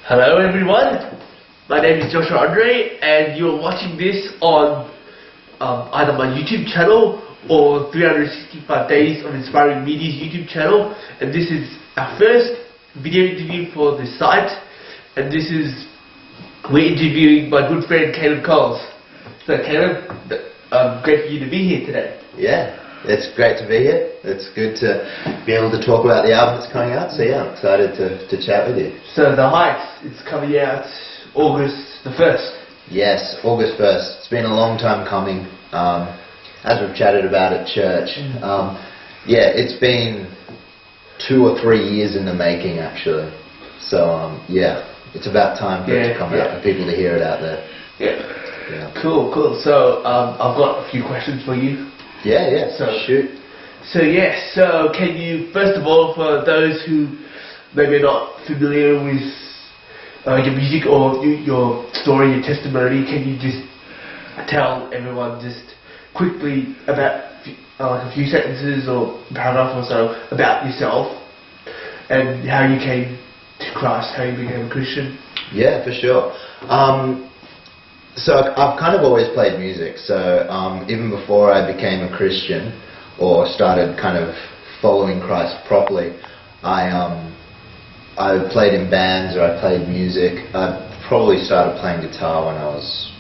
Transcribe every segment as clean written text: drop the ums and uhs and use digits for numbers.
Hello everyone, my name is Joshua Andre and you're watching this on either my YouTube channel or 365 Days of Inspiring Media's YouTube channel, and this is our first video interview for this site, and we're interviewing my good friend Caleb Coles. So Caleb, great for you to be here today. Yeah, it's great to be here. It's good to be able to talk about the album that's coming out, so yeah, I'm excited to chat with you. So The Heights, it's coming out August the 1st. Yes, August 1st. It's been a long time coming, as we've chatted about at church. Yeah, it's been 2 or 3 years in the making actually. So yeah, it's about time for it to come out for people to hear it out there. Yeah. Cool. So I've got a few questions for you. Yeah. So shoot. So can you, first of all, for those who maybe are not familiar with your music or your story, your testimony, can you just tell everyone just quickly about a few sentences or a paragraph or so about yourself and how you came to Christ, how you became a Christian? Yeah, for sure. So I've kind of always played music, so even before I became a Christian or started kind of following Christ properly, I played in bands or I played music. I probably started playing guitar when I was,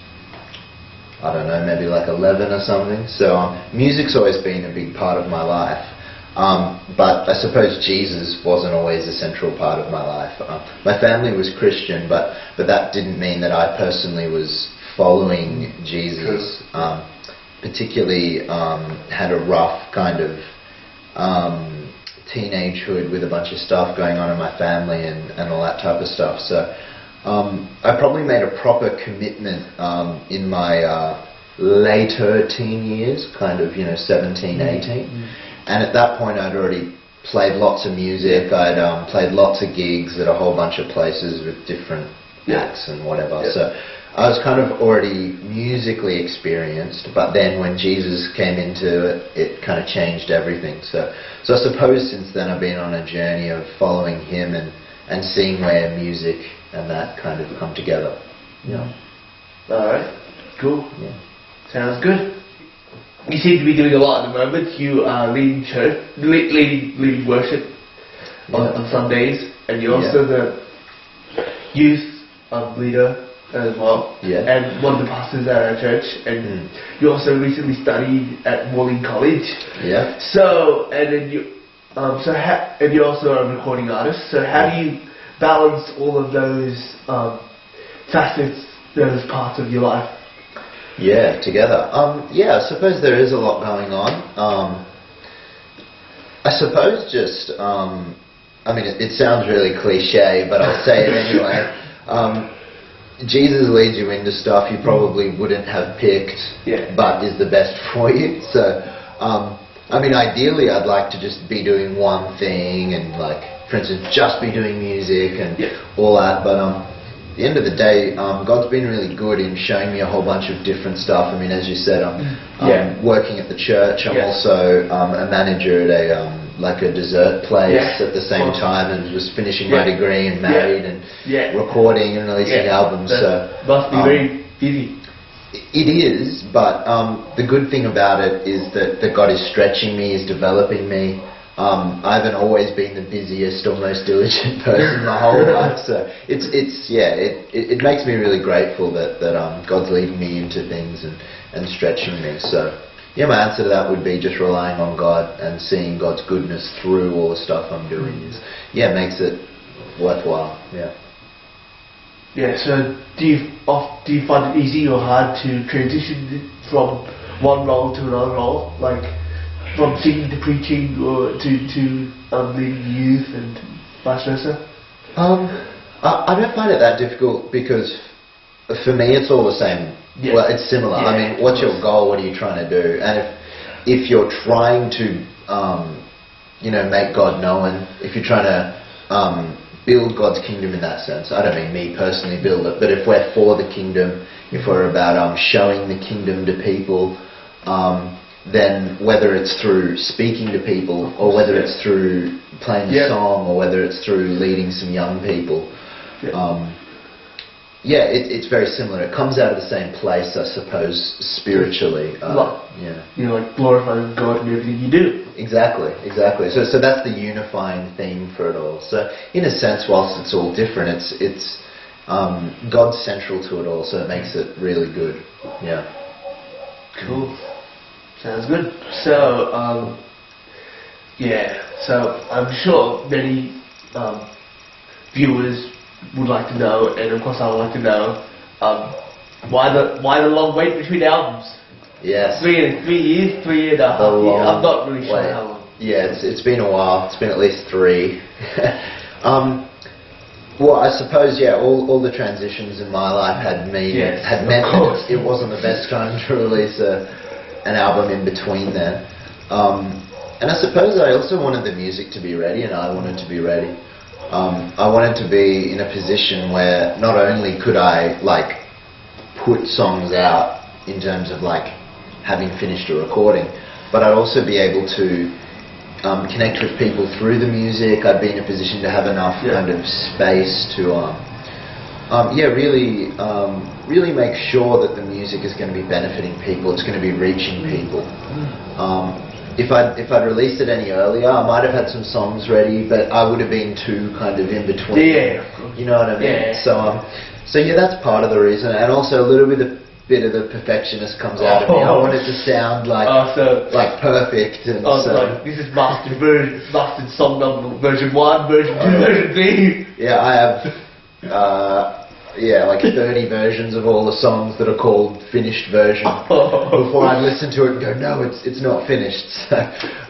I don't know, maybe like 11 or something. So music's always been a big part of my life. But I suppose Jesus wasn't always a central part of my life. My family was Christian, but that didn't mean that I personally was following Jesus. Particularly had a rough kind of teenagehood with a bunch of stuff going on in my family and all that type of stuff. So I probably made a proper commitment in my later teen years, kind of 17, 18. And at that point I'd already played lots of music. I'd played lots of gigs at a whole bunch of places with different acts and whatever. So I was kind of already musically experienced, but then when Jesus came into it, it kind of changed everything. So I suppose since then I've been on a journey of following Him and seeing where music and that kind of come together. Yeah. Alright, cool. Yeah. Sounds good. You seem to be doing a lot at the moment. You are leading church, leading worship on Sundays, and you're also the youth leader as well, and one of the pastors at our church, and you also recently studied at Morley College. Yeah. So, and then and you're also a recording artist. So, how do you balance all of those facets, those parts of your life? Yeah, together. I suppose there is a lot going on. I suppose just, it sounds really cliche, but I'll say it anyway. Jesus leads you into stuff you probably wouldn't have picked, but is the best for you. So, ideally I'd like to just be doing one thing and, like, for instance, just be doing music and all that, but at the end of the day, God's been really good in showing me a whole bunch of different stuff. As you said, I'm working at the church. I'm also a manager at a dessert place at the same time, and was finishing my degree and married and recording and releasing albums. So must be very busy. It is, but the good thing about it is that God is stretching me, is developing me. I haven't always been the busiest or most diligent person my whole life, so it makes me really grateful that God's leading me into things and stretching me. So yeah, my answer to that would be just relying on God and seeing God's goodness through all the stuff I'm doing. Makes it worthwhile. So do you find it easy or hard to transition from one role to another role, like from singing to preaching or to leading youth and vice versa? I don't find it that difficult because for me it's all the same. Well, it's similar. What's your goal? What are you trying to do? And if you're trying to make God known, if you're trying to build God's kingdom in that sense, I don't mean me personally build it, but if we're for the kingdom, if we're about showing the kingdom to people, then whether it's through speaking to people or whether it's through playing a song or whether it's through leading some young people, Yeah, it's very similar. It comes out of the same place, I suppose, spiritually. Yeah. You know, like glorifying God in everything you do. Exactly. So that's the unifying theme for it all. So in a sense, whilst it's all different, it's God's central to it all, so it makes it really good. Yeah. Cool. Sounds good. So, so I'm sure many viewers would like to know, and of course I would like to know, why the long wait between albums? Yes. 3 years, 3.5 years. I'm not really sure how long. Yeah, it's been a while. It's been at least 3. Well, I suppose, yeah, all the transitions in my life had meant that it wasn't the best time to release an album in between there. And I suppose I also wanted the music to be ready, and I wanted to be ready. I wanted to be in a position where not only could I put songs out in terms of having finished a recording, but I'd also be able to connect with people through the music. I'd be in a position to have enough kind of space to really make sure that the music is going to be benefiting people, it's going to be reaching people. If I'd released it any earlier, I might have had some songs ready, but I would have been too kind of in between. Yeah, of course. You know what I mean? Yeah. So yeah, that's part of the reason, and also a little bit of the perfectionist comes out of me. I want it to sound like perfect. And this is mastered song number version 1, version 2, version 3. Yeah, I have 30 versions of all the songs that are called finished version before I'd listen to it and go, no, it's not finished. So,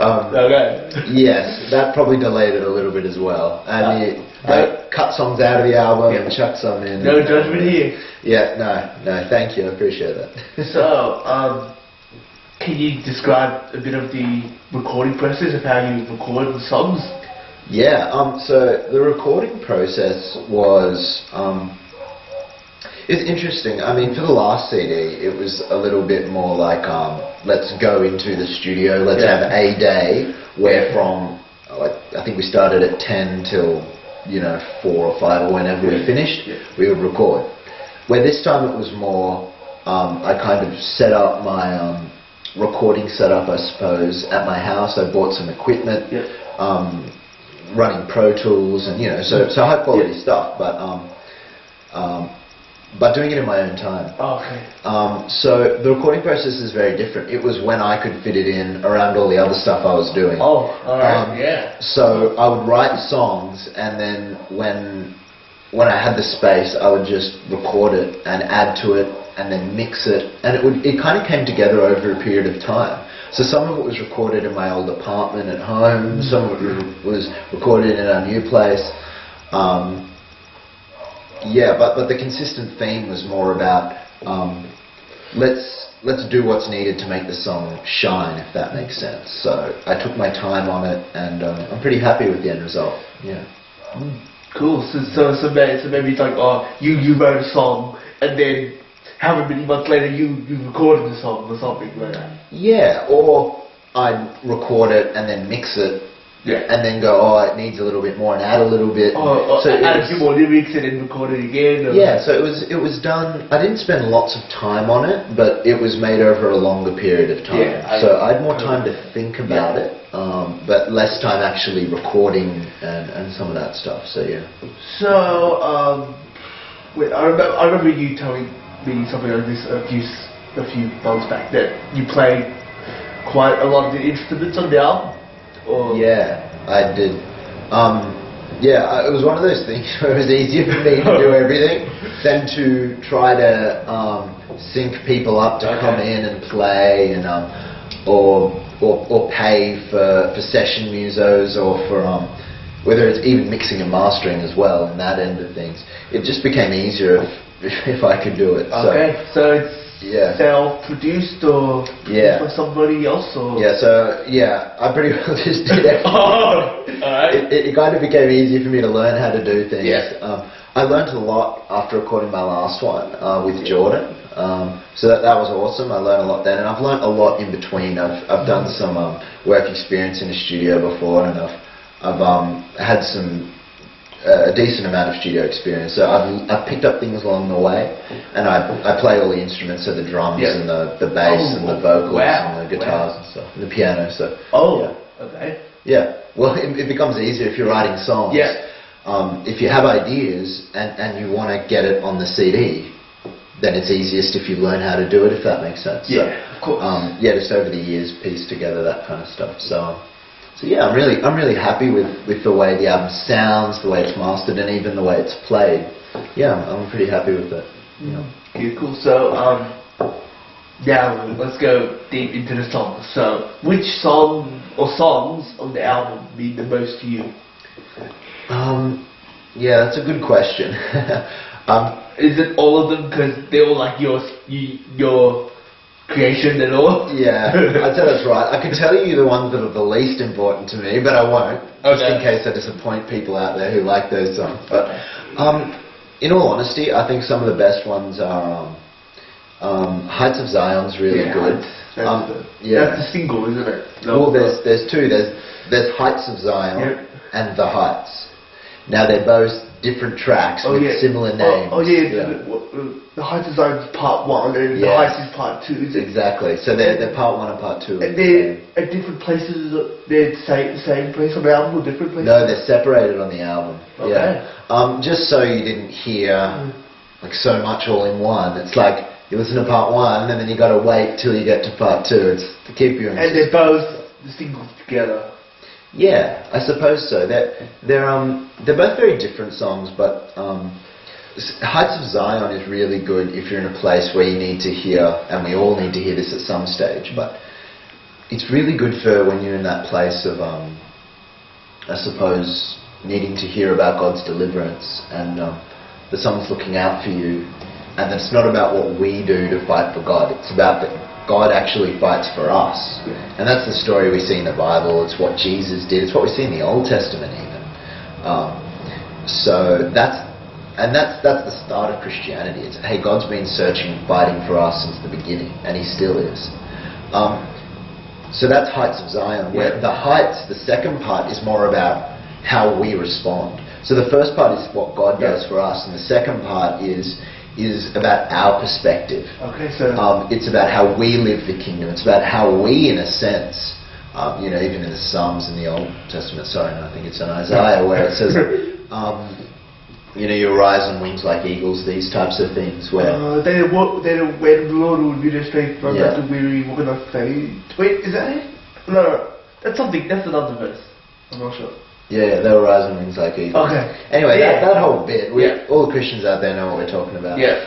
okay. Yes, that probably delayed it a little bit as well. And I cut songs out of the album and chuck some in. No judgment here. Yeah, no, thank you, I appreciate that. So, can you describe a bit of the recording process of how you record the songs? Yeah, so the recording process was, it's interesting. I mean, for the last CD, it was a little bit more like, let's go into the studio, let's have a day where from, I think we started at 10 till, 4 or 5 or whenever we finished, we would record. Where this time it was more, I kind of set up my recording setup, I suppose, at my house. I bought some equipment, running Pro Tools, and so high quality stuff, but doing it in my own time. Oh, okay. So the recording process is very different. It was when I could fit it in around all the other stuff I was doing. Oh, alright, So I would write songs, and then when I had the space, I would just record it and add to it and then mix it, and it kind of came together over a period of time. So some of it was recorded in my old apartment at home, some of it was recorded in our new place. But the consistent theme was more about let's do what's needed to make the song shine, if that makes sense. So I took my time on it, and I'm pretty happy with the end result. Yeah. Cool. So maybe it's like, you wrote a song, and then however many months later you recorded the song or something like that. Yeah, or I'd record it and then mix it. Yeah. And then go, it needs a little bit more, and add a little bit. So add a few more lyrics and then record it again. Yeah, so it was done. I didn't spend lots of time on it, but it was made over a longer period of time. Yeah, so I had more time to think about it, but less time actually recording and some of that stuff. So yeah. So I remember you telling me something like this a few months back, that you played quite a lot of the instruments on the album. Yeah, I did. It was one of those things where it was easier for me to do everything than to try to sync people up to come in and play, and or pay for session musos, or for whether it's even mixing and mastering as well, and that end of things. It just became easier if I could do it. Okay, so it's self-produced or for somebody else, or? I pretty well just did everything. Alright. It kind of became easier for me to learn how to do things. I learned a lot after recording my last one with Jordan. So that was awesome. I learned a lot then, and I've learned a lot in between. I've done some work experience in a studio before, and I've had some a decent amount of studio experience. So I've picked up things along the way, and I play all the instruments, so the drums and the bass and the vocals and the guitars and stuff, and the piano. So okay. Yeah, well, it becomes easier if you're writing songs. Yeah. If you have ideas and you want to get it on the CD, then it's easiest if you learn how to do it, if that makes sense. Yeah, of course. Just over the years, piece together that kind of stuff. So yeah, I'm really happy with the way the album sounds, the way it's mastered, and even the way it's played. Yeah, I'm pretty happy with it. Yeah. Okay, cool. So now let's go deep into the songs. So which song or songs on the album mean the most to you? Yeah, that's a good question. Is it all of them because they're all like your creation and all? Yeah, I'd say that's right. I can tell you the ones that are the least important to me, but I won't, just in case I disappoint people out there who like those songs. But in all honesty, I think some of the best ones are Heights of Zion's really good. That's the single, isn't it? Well, there's two. There's Heights of Zion and The Heights. Now they're both different tracks with similar names. The Heights of Zion is part 1 and The Heights is part 2. Is it? Exactly. So they're part 1 and part 2. And they're at different places. They're the same place on the album or different places? No, they're separated on the album. Okay. Yeah. Just so you didn't hear like so much all in one. It's like you listen to part 1 and then you got to wait till you get to part 2. It's to keep you. And they're both the singles together. Yeah, I suppose so. They're both very different songs, but Heights of Zion is really good if you're in a place where you need to hear, and we all need to hear this at some stage, but it's really good for when you're in that place of, I suppose, needing to hear about God's deliverance, and that someone's looking out for you, and that it's not about what we do to fight for God, it's about that God actually fights for us. And that's the story we see in the Bible. It's what Jesus did. It's what we see in the Old Testament even. So that's the start of Christianity. It's, hey, God's been searching and fighting for us since the beginning, and He still is. So that's Heights of Zion. Where the Heights, the second part, is more about how we respond. So the first part is what God does for us, and the second part is about our perspective. Okay, so it's about how we live the kingdom. It's about how we, in a sense, even in the Psalms in the Old Testament, I think it's in Isaiah, where it says, you rise on wings like eagles, these types of things. Where they when the Lord will be their strength, from that to weary, we're going to faint. Wait, is that it? No, that's something. That's another verse. I'm not sure. Yeah, they will rise on wings like eagles. Okay. Anyway, that whole bit, all the Christians out there know what we're talking about. Yeah.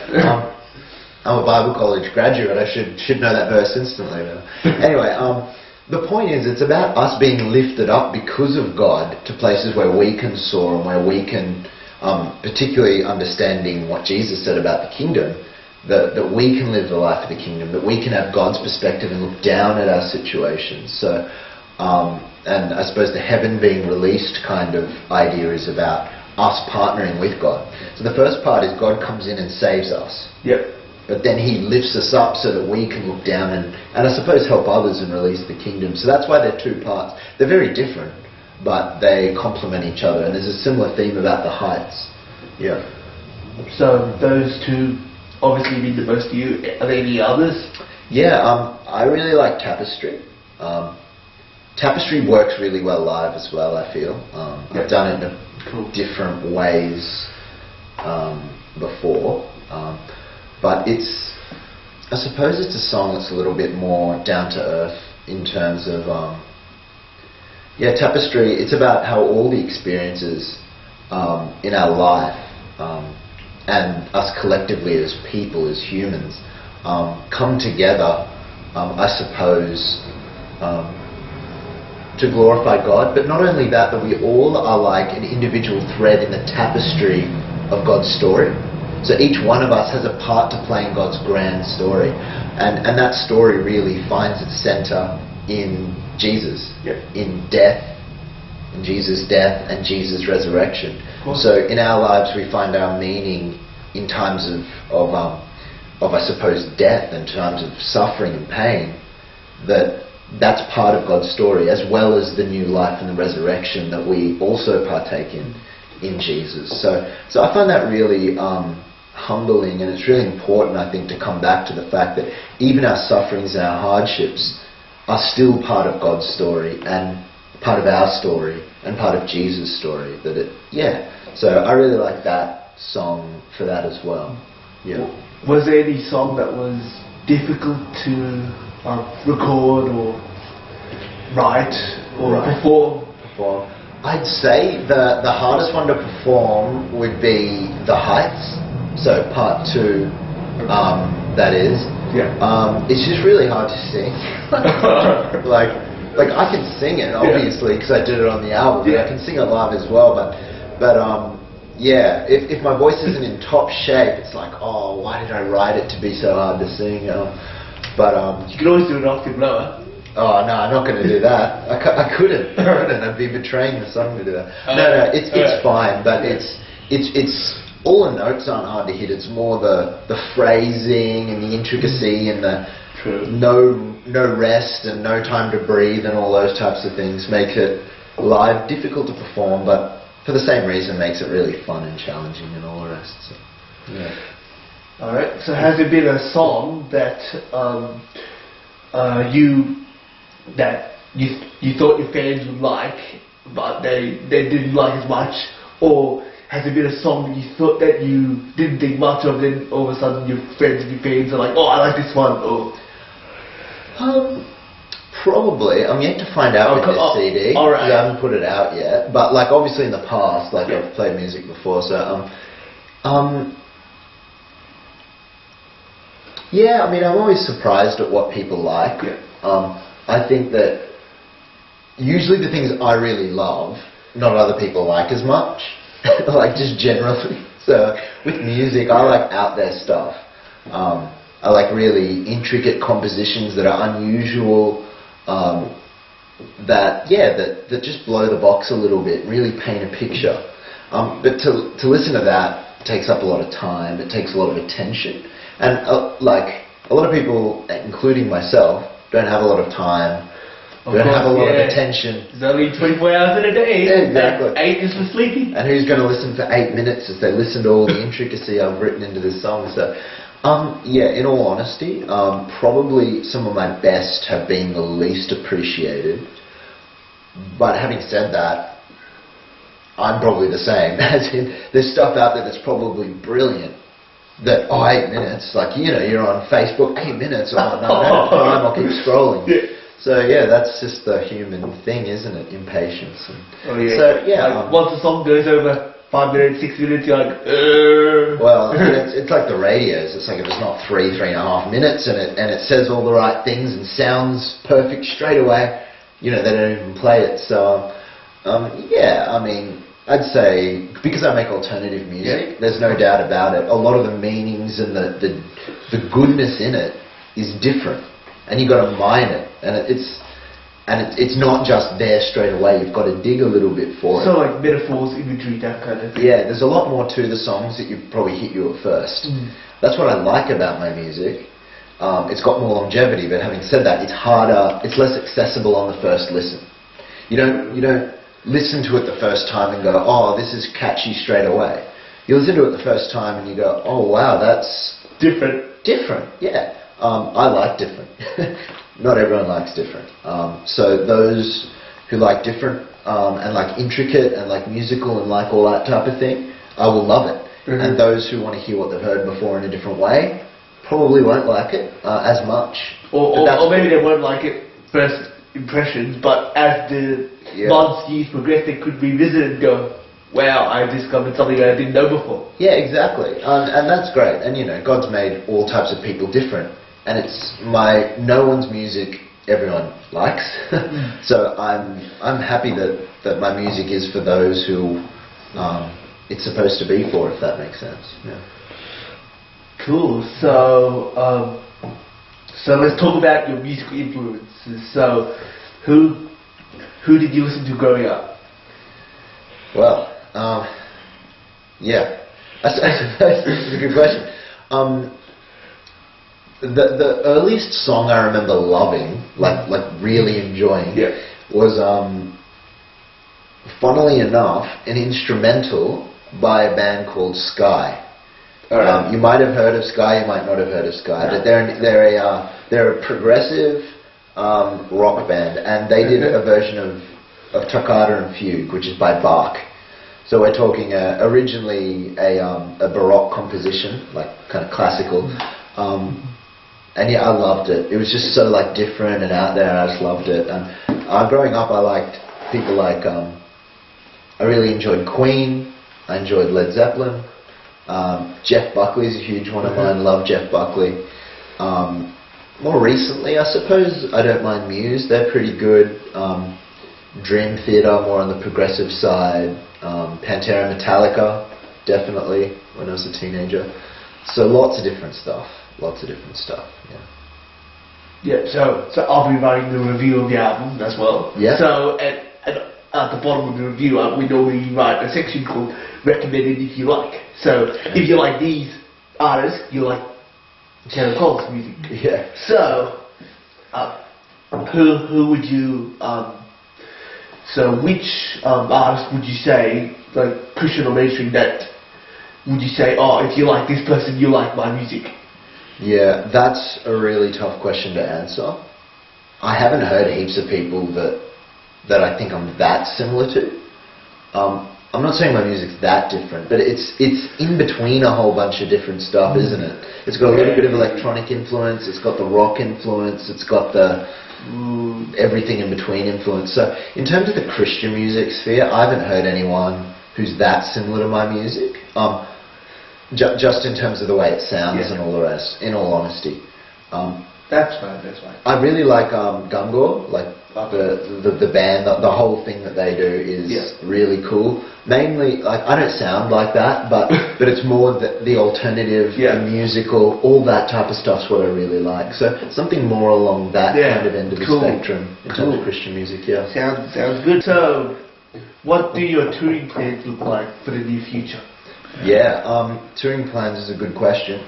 I'm a Bible college graduate. I should know that verse instantly. Anyway, the point is, it's about us being lifted up because of God to places where we can soar and where we can, particularly understanding what Jesus said about the kingdom, that we can live the life of the kingdom, that we can have God's perspective and look down at our situations. So. And I suppose the heaven being released kind of idea is about us partnering with God. So the first part is God comes in and saves us. Yep. But then He lifts us up so that we can look down and I suppose help others and release the kingdom. So that's why they're two parts. They're very different, but they complement each other. And there's a similar theme about the Heights. Yeah. So those two obviously mean the most to you. Are there any others? Yeah, I really like Tapestry. Tapestry works really well live as well, I feel. I've done it in different ways before. But I suppose it's a song that's a little bit more down to earth in terms of, Tapestry, it's about how all the experiences in our life and us collectively as people, as humans, come together, I suppose, to glorify God, but not only that, but we all are like an individual thread in the tapestry of God's story. So each one of us has a part to play in God's grand story, and that story really finds its center in Jesus, in death, in Jesus' death and Jesus' resurrection. So in our lives we find our meaning in times of I suppose death, and times of suffering and pain, that's part of God's story, as well as the new life and the resurrection that we also partake in in Jesus. So I find that really humbling, and it's really important, I think, to come back to the fact that even our sufferings and our hardships are still part of God's story and part of our story and part of Jesus' story. So I really like that song for that as well. Yeah. Was there any song that was difficult to record or write or perform? I'd say the hardest one to perform would be The Heights, so part 2, that is. Yeah. It's just really hard to sing. like I can sing it, obviously, because I did it on the album. Yeah. I can sing it live as well, but yeah, if my voice isn't in top shape, it's like, oh, why did I write it to be so hard to sing? But you can always do an octave lower. Oh no, I'm not going to do that. I couldn't. I'd be betraying the song to do that. No, it's fine, but it's all the notes aren't hard to hit. It's more the phrasing and the intricacy and the no rest and no time to breathe and all those types of things make it live difficult to perform, but for the same reason makes it really fun and challenging and all the rest. So, yeah. All right. So has there been a song that you thought your fans would like, but they didn't like as much, or has there been a song that you thought that you didn't think much of, then all of a sudden your friends and your fans are like, oh, I like this one, or... Probably. I'm yet to find out with this CD. All right. I haven't put it out yet. But like obviously in the past, like I've played music before, so yeah. I mean, I'm always surprised at what people like. Yeah. I think that usually the things I really love, not other people like as much. Like just generally. So with music, I like out there stuff. I like really intricate compositions that are unusual. That just blow the box a little bit, really paint a picture. But to listen to that takes up a lot of time, it takes a lot of attention. And like a lot of people, including myself, don't have a lot of time, don't have a lot of attention. There's only 24 hours in a day. Yeah, exactly. 8 is for sleeping. And who's going to listen for 8 minutes as they listen to all the intricacy I've written into this song? So yeah, in all honesty, probably some of my best have been the least appreciated. But having said that, I'm probably the same. As in, there's stuff out there that's probably brilliant. That 8 minutes, like you're on Facebook, 8 minutes. Oh no, I don't have time. I'll keep scrolling. Yeah. So yeah, that's just the human thing, isn't it? Impatience. Oh yeah. So yeah, like, once the song goes over 5 minutes, 6 minutes, you're like, Well, it's like the radios. It's like if it's not 3.5 minutes and it says all the right things and sounds perfect straight away, they don't even play it. So, yeah, I mean, I'd say because I make alternative music, there's no doubt about it. A lot of the meanings and the goodness in it is different, and you've got to mine it, and it's not just there straight away. You've got to dig a little bit for it. So like metaphors, imagery, that kind of thing. Yeah, there's a lot more to the songs that you probably hit you at first. That's what I like about my music. It's got more longevity, but having said that, it's harder. It's less accessible on the first listen. You don't listen to it the first time and go, oh, this is catchy straight away. You listen to it the first time and you go, oh wow, that's different. Different, yeah. I like different. Not everyone likes different. So those who like different and like intricate and like musical and like all that type of thing, I will love it. And those who want to hear what they've heard before in a different way probably won't like it as much. Or maybe they won't like it first impressions, but as the months, years progress, they could revisit and go, wow, I discovered something I didn't know before. Yeah, exactly. And that's great. And God's made all types of people different. And it's no one's music everyone likes. So I'm happy that my music is for those who it's supposed to be for, if that makes sense. Yeah. Cool. So let's talk about your musical influences. So who did you listen to growing up? Well, yeah, that's a good question. The earliest song I remember loving, like really enjoying, was funnily enough, an instrumental by a band called Sky. Alright. You might have heard of Sky, you might not have heard of Sky, No. but they're a progressive rock band, and they did a version of Toccata and Fugue, which is by Bach. So we're talking originally a Baroque composition, like kind of classical, and yeah, I loved it. It was just so like different and out there. I just loved it. And growing up, I liked people like I really enjoyed Queen. I enjoyed Led Zeppelin. Jeff Buckley's a huge one of mine. Love Jeff Buckley. More recently, I suppose I don't mind Muse. They're pretty good. Dream Theater, more on the progressive side. Pantera, Metallica, definitely when I was a teenager. So lots of different stuff. Yeah. Yeah, so I'll be writing the review of the album as well. Yeah. So at the bottom of the review, we normally write a section called recommended if you like. So if you like these artists, you like Taylor Cole's music. Yeah. So who would you so which artist would you say, like Christian or mainstream, that would you say, oh, if you like this person, you like my music? Yeah, that's a really tough question to answer. I haven't heard heaps of people that I think I'm that similar to. I'm not saying my music's that different, but it's in between a whole bunch of different stuff, isn't it? It's got a little bit of electronic influence, it's got the rock influence, it's got the everything in between influence. So in terms of the Christian music sphere, I haven't heard anyone who's that similar to my music. Just in terms of the way it sounds and all the rest, in all honesty. That's right. I really like Gungor, like the band, the whole thing that they do is really cool. Mainly, like, I don't sound like that, but it's more the alternative, the musical, all that type of stuff's what I really like. So something more along that kind of end of the spectrum in terms of Christian music. Yeah. Sounds good. So, what do your touring plans look like for the near future? Yeah, touring plans is a good question.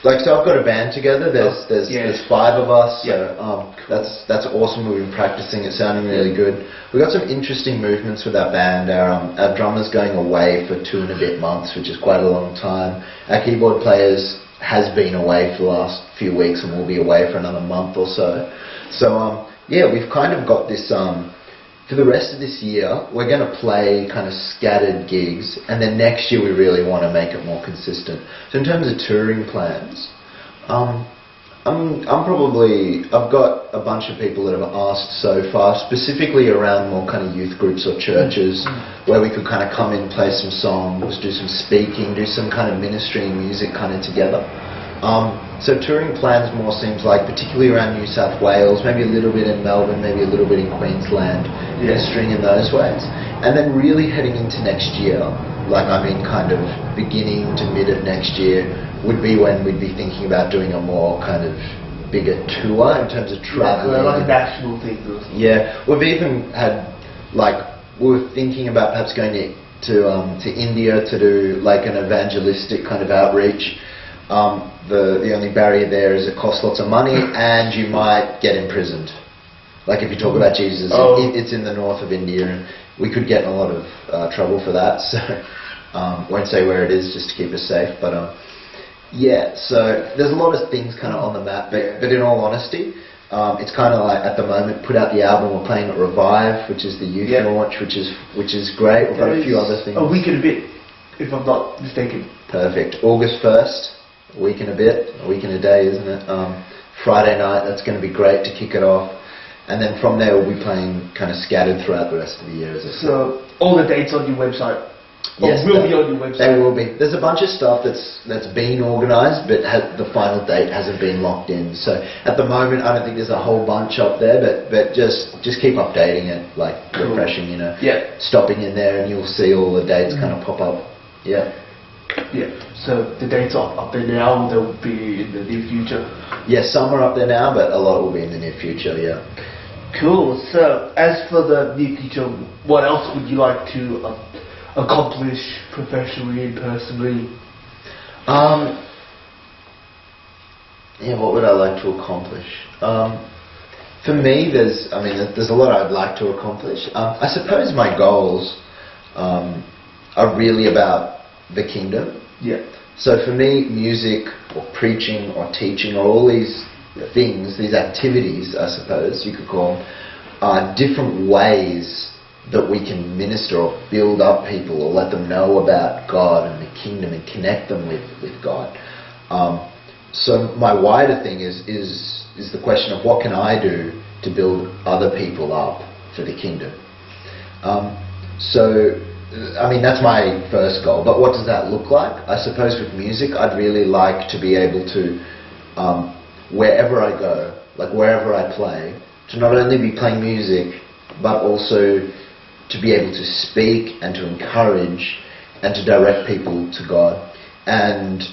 So I've got a band together. There's 5 of us. So that's awesome. We've been practicing. It's sounding really good. We've got some interesting movements with our band. Our drummer's going away for 2 and a bit months, which is quite a long time. Our keyboard player has been away for the last few weeks and will be away for another month or so. So we've kind of got this. For the rest of this year, we're going to play kind of scattered gigs, and then next year we really want to make it more consistent. So in terms of touring plans, I've got a bunch of people that have asked so far, specifically around more kind of youth groups or churches, where we could kind of come in, play some songs, do some speaking, do some kind of ministry and music kind of together. So touring plans more seems like, particularly around New South Wales, maybe a little bit in Melbourne, maybe a little bit in Queensland, ministering in those ways. And then really heading into next year, like I mean kind of beginning to mid of next year, would be when we'd be thinking about doing a more kind of bigger tour in terms of traveling. Like national things. Yeah, we've even had, we were thinking about perhaps going to India to do like an evangelistic kind of outreach. The only barrier there is it costs lots of money and you might get imprisoned. Like if you talk about Jesus, it's in the north of India and we could get in a lot of trouble for that. So won't say where it is just to keep us safe. But so there's a lot of things kind of on the map. But in all honesty, it's kind of like at the moment put out the album. We're playing at Revive, which is the youth launch, which is great. We've got a few other things. A week and a bit, if I'm not mistaken. Perfect. August 1st. A week and a bit, a week and a day, isn't it? Friday night, that's going to be great to kick it off. And then from there we'll be playing kind of scattered throughout the rest of the year. So all the dates on your website? Yes, will be on your website? They will be. There's a bunch of stuff that's been organised, but the final date hasn't been locked in. So at the moment I don't think there's a whole bunch up there, but just keep updating it, like refreshing, stopping in there and you'll see all the dates kind of pop up. Yeah. Yeah, so the dates are up there now, they'll be in the near future? Yes, some are up there now, but a lot will be in the near future, yeah. Cool, so as for the near future, what else would you like to accomplish professionally and personally? What would I like to accomplish? For me, there's a lot I'd like to accomplish. I suppose my goals are really about the kingdom. Yeah. So for me, music or preaching or teaching or all these things, these activities, I suppose you could call them, are different ways that we can minister or build up people or let them know about God and the kingdom and connect them with God. So my wider thing is the question of what can I do to build other people up for the kingdom. So, I mean, that's my first goal. But what does that look like? I suppose with music, I'd really like to be able to, wherever I go, like wherever I play, to not only be playing music, but also to be able to speak and to encourage and to direct people to God. And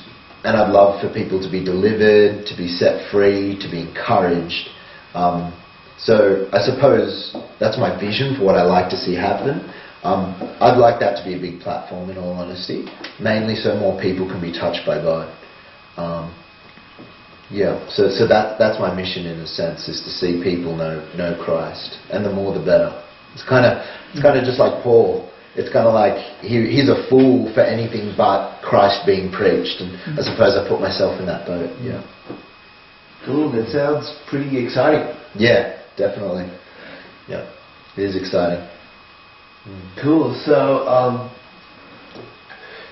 I'd love for people to be delivered, to be set free, to be encouraged. So I suppose that's my vision for what I like to see happen. I'd like that to be a big platform, in all honesty, mainly so more people can be touched by God. So that's my mission in a sense, is to see people know Christ, and the more the better. It's kind of just like Paul. It's kind of like he's a fool for anything but Christ being preached, and I suppose I put myself in that boat. Yeah. Cool. That sounds pretty exciting. Yeah, definitely. Yeah, it is exciting. Cool. So,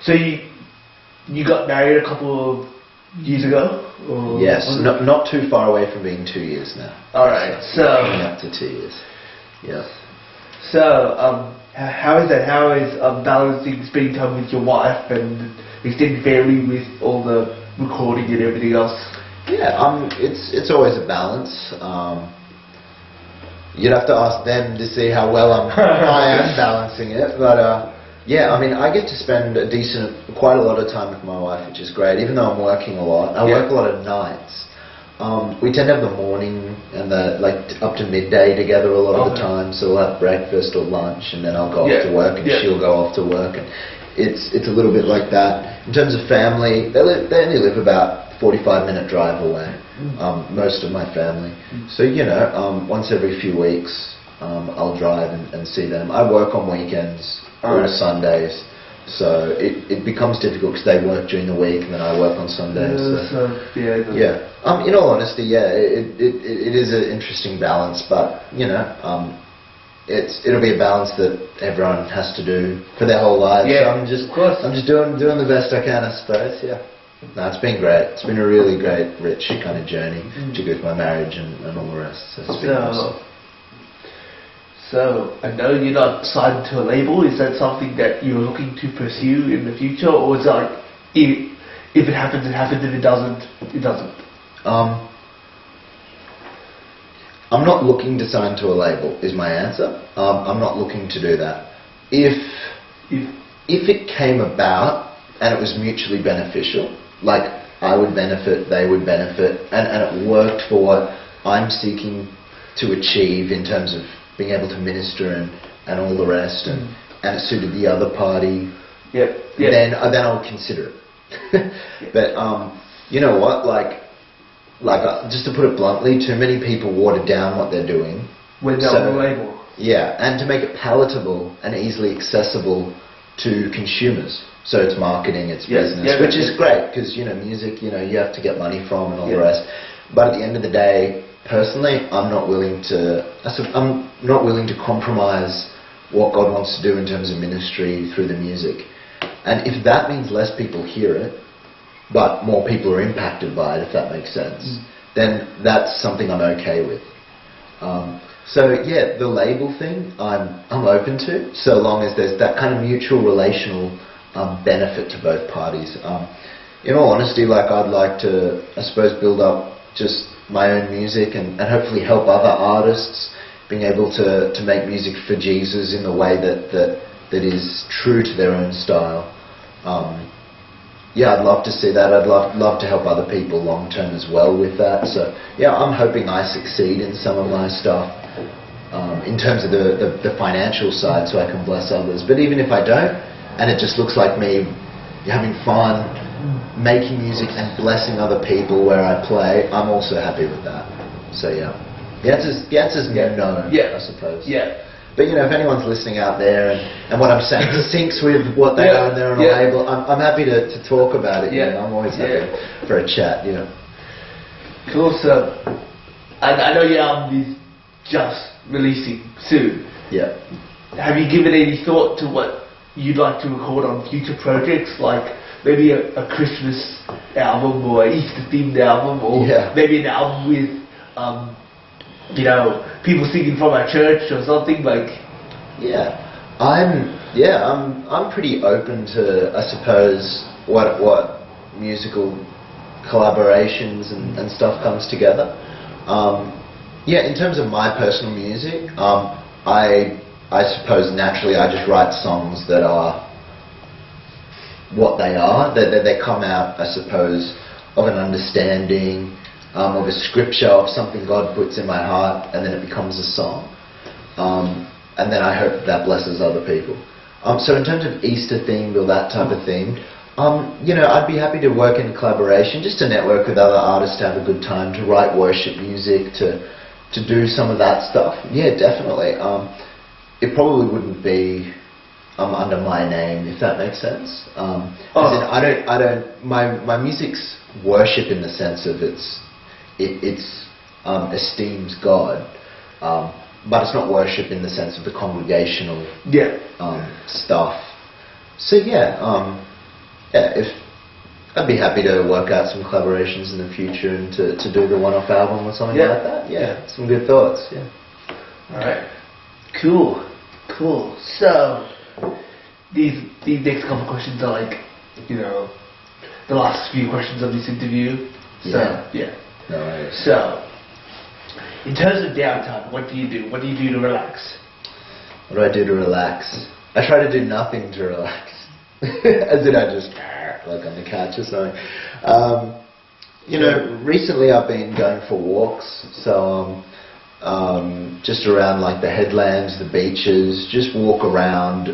so you got married a couple of years ago? Or yes, not too far away from being 2 years now. All right. So coming up to 2 years. Yeah. So, how is that? How is balancing spending time with your wife and extended family with all the recording and everything else? Yeah, it's always a balance. You'd have to ask them to see how well I am balancing it. But yeah, I mean, I get to spend quite a lot of time with my wife, which is great. Even though I'm working a lot, I work a lot of nights. We tend to have the morning and up to midday together a lot of the time. So we'll have breakfast or lunch, and then I'll go off to work, and she'll go off to work, and it's a little bit like that. In terms of family, they only live about 45-minute drive away. Most of my family. So once every few weeks, I'll drive and see them. I work on weekends or Sundays. So it becomes difficult because they work during the week and then I work on Sundays. In all honesty, it is an interesting balance, but it'll be a balance that everyone has to do for their whole lives. Yeah, so I'm just doing the best I can, I suppose. Yeah. No, it's been great. It's been a really great, rich kind of journey to go with my marriage and all the rest. So it's been awesome. So, I know you're not signed to a label. Is that something that you're looking to pursue in the future? Or is it like, if it happens, it happens. If it doesn't, it doesn't? I'm not looking to sign to a label, is my answer. I'm not looking to do that. If it came about and it was mutually beneficial, like I would benefit, they would benefit, and it worked for what I'm seeking to achieve in terms of being able to minister and all the rest, and it suited the other party, then I'll consider it. But you know what, just to put it bluntly, too many people water down what they're doing when they're on the label. Yeah, and to make it palatable and easily accessible to consumers. So it's marketing, it's business, which is great because music, you have to get money from and all the rest. But at the end of the day, personally, I'm not willing to compromise what God wants to do in terms of ministry through the music. And if that means less people hear it, but more people are impacted by it, if that makes sense, then that's something I'm okay with. The label thing, I'm open to, so long as there's that kind of mutual relational benefit to both parties. In all honesty, I'd like to, I suppose, build up just my own music and hopefully help other artists being able to make music for Jesus in the way that is true to their own style. I'd love to see that. I'd love to help other people long term as well with that. So I'm hoping I succeed in some of my stuff in terms of the financial side, so I can bless others. But even if I don't, and it just looks like me having fun, making music and blessing other people where I play, I'm also happy with that. So The answer's no, Yeah. I suppose. Yeah. But you know, if anyone's listening out there and what I'm saying syncs with what they are and they're on a label, I'm happy to talk about it. Yeah. You know, I'm always happy for a chat. You know. Cool. So, and I know your album is just releasing soon. Yeah. Have you given any thought to what you'd like to record on future projects, like maybe a Christmas album or an Easter themed album, or maybe an album with, you know, people singing from our church or something like? I'm pretty open to, I suppose, what musical collaborations and stuff comes together. In terms of my personal music, I suppose naturally I just write songs that are what they are, that they come out, I suppose, of an understanding, of a scripture, of something God puts in my heart, and then it becomes a song. And then I hope that blesses other people. So in terms of Easter themed or that type of theme, you know, I'd be happy to work in collaboration, just to network with other artists, to have a good time, to write worship music, to do some of that stuff. Yeah, definitely. It probably wouldn't be under my name, if that makes sense. As in, my music's worship in the sense of it esteems God, but it's not worship in the sense of the congregational stuff. So if I'd be happy to work out some collaborations in the future and to do the one-off album or something like that. Some good thoughts. All right. Cool. So these next couple of questions are like, you know, the last few questions of this interview. So No worries. So, in terms of downtime, what do you do? What do you do to relax? What do I do to relax? I try to do nothing to relax. As in, I just like on the couch or something. You know, recently I've been going for walks, so just around like the headlands, the beaches, just walk around,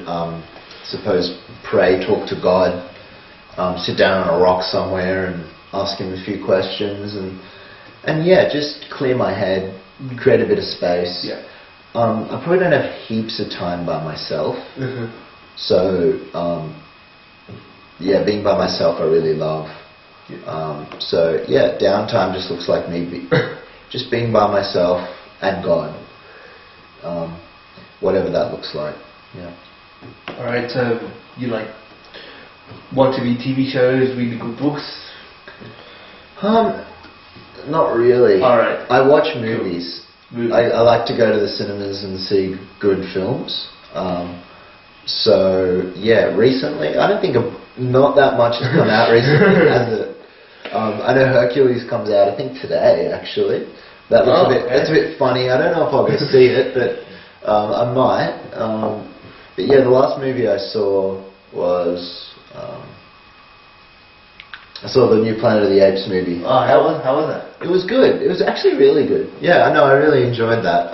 suppose pray, talk to God, sit down on a rock somewhere and ask Him a few questions, and just clear my head, create a bit of space. I probably don't have heaps of time by myself, so being by myself I really love. Downtime just looks like me just being by myself and God, whatever that looks like. Alright, so you like watch any TV shows, read good books? Not really. Alright. I watch movies. I like to go to the cinemas and see good films. Recently, I don't think not that much has come out recently, has it? I know Hercules comes out, I think today, actually. That looks that's a bit funny. I don't know if I'll go see it, but I might. The last movie I saw was I saw the new Planet of the Apes movie. Oh, how was that? It was good. It was actually really good. Yeah, I know. I really enjoyed that.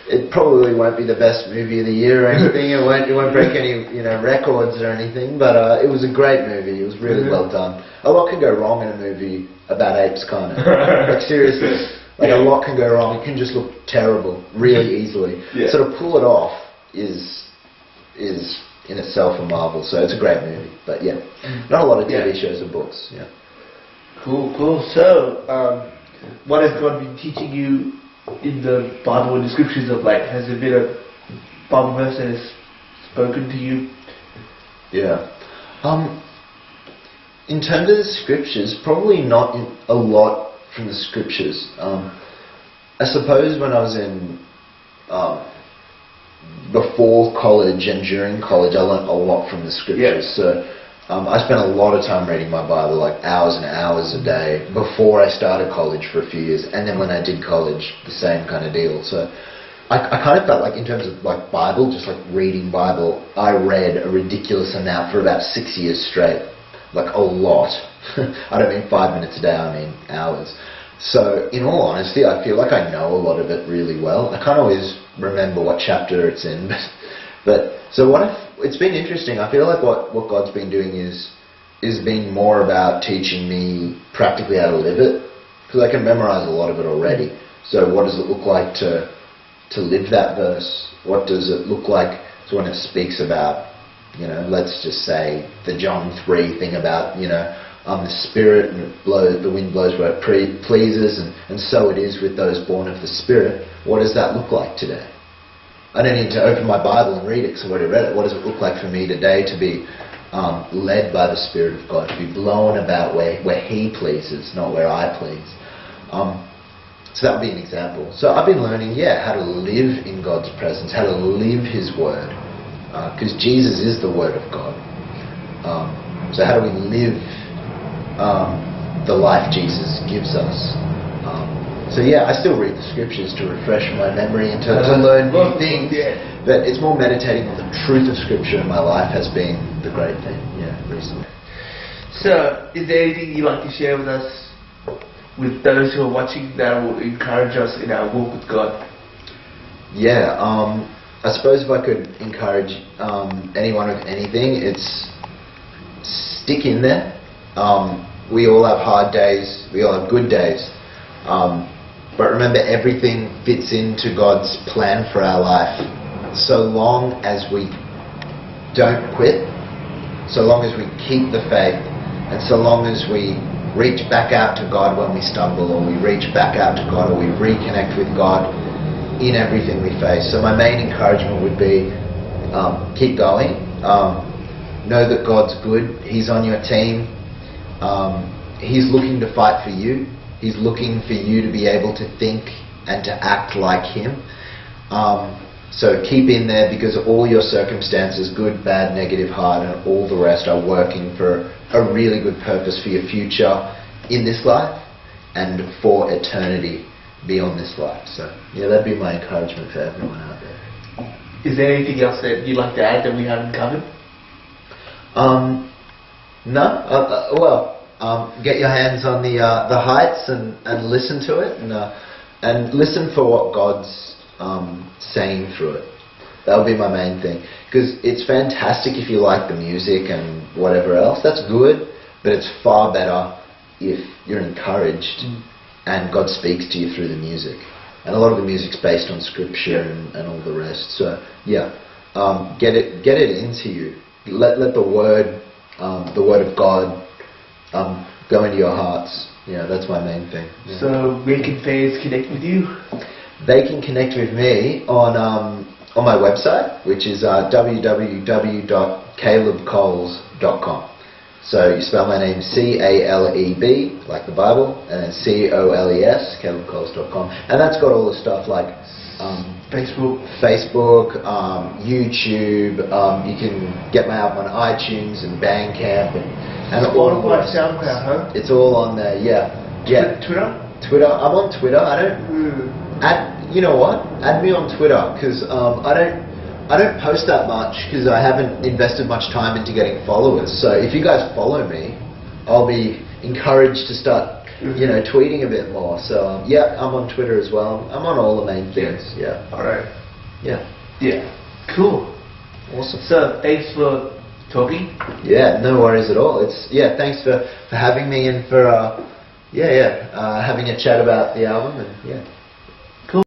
It probably won't be the best movie of the year or anything. It won't break any records or anything. But it was a great movie. It was really well done. A lot can go wrong in a movie about apes, can't it? Like seriously, a lot can go wrong. It can just look terrible really easily. So to pull it off is in itself a marvel. So it's a great movie. But not a lot of TV shows or books. Cool. So, what has God been teaching you in the Bible and the scriptures of late? Has there been a Bible verse that has spoken to you? In terms of the scriptures, probably not a lot from the scriptures. I suppose when I was in before college and during college, I learnt a lot from the scriptures. So I spent a lot of time reading my Bible, like hours and hours a day, before I started college for a few years, and then when I did college, the same kind of deal. So I kind of felt like, in terms of like Bible, just like reading Bible, I read a ridiculous amount for about 6 years straight, like a lot. I don't mean 5 minutes a day, I mean hours. So in all honesty, I feel like I know a lot of it really well. I can't always remember what chapter it's in, but so it's been interesting. I feel like what God's been doing is being more about teaching me practically how to live it, because I can memorize a lot of it already. So what does it look like to live that verse? What does it look like when it speaks about, let's just say the John 3 thing about, the Spirit, and the wind blows where it pleases, and so it is with those born of the Spirit. What does that look like today? I don't need to open my Bible and read it because I've already read it. What does it look like for me today to be led by the Spirit of God, to be blown about where He pleases, not where I please? So that would be an example. So I've been learning, how to live in God's presence, how to live His Word, because Jesus is the Word of God. So how do we live the life Jesus gives us? I still read the Scriptures to refresh my memory and to learn new things. But it's more meditating on the truth of Scripture in my life has been the great thing, recently. So, is there anything you'd like to share with us, with those who are watching, that will encourage us in our walk with God? I suppose if I could encourage anyone with anything, it's stick in there. We all have hard days, we all have good days. But remember, everything fits into God's plan for our life. So long as we don't quit, so long as we keep the faith, and so long as we reach back out to God when we stumble, or we reach back out to God, or we reconnect with God in everything we face. So my main encouragement would be keep going. Know that God's good. He's on your team. He's looking to fight for you. He's looking for you to be able to think and to act like Him. So keep in there, because all your circumstances, good, bad, negative, hard, and all the rest, are working for a really good purpose for your future in this life and for eternity beyond this life. So that'd be my encouragement for everyone out there. Is there anything else that you'd like to add that we haven't covered? No. Get your hands on the heights and listen to it, and listen for what God's saying through it. That would be my main thing, because it's fantastic if you like the music and whatever else. That's good, but it's far better if you're encouraged and God speaks to you through the music. And a lot of the music's based on Scripture and all the rest. So get it into you. Let the Word of God go into your hearts. That's my main thing. So where can fans connect with you? They can connect with me on my website, which is www.calebcoles.com. So you spell my name C-A-L-E-B, like the Bible, and then C-O-L-E-S, calebcoles.com. And that's got all the stuff like Facebook, YouTube. You can get my album on iTunes and Bandcamp and all of that. SoundCloud, huh? It's all on there. Twitter. I'm on Twitter. I don't. You know what? Add me on Twitter, because I don't post that much because I haven't invested much time into getting followers. So if you guys follow me, I'll be encouraged to start, tweeting a bit more. So I'm on Twitter as well. I'm on all the main things. Yeah. All right. Yeah. Cool. Awesome. So thanks for talking. Yeah, no worries at all. Thanks for having me and for having a chat about the album, and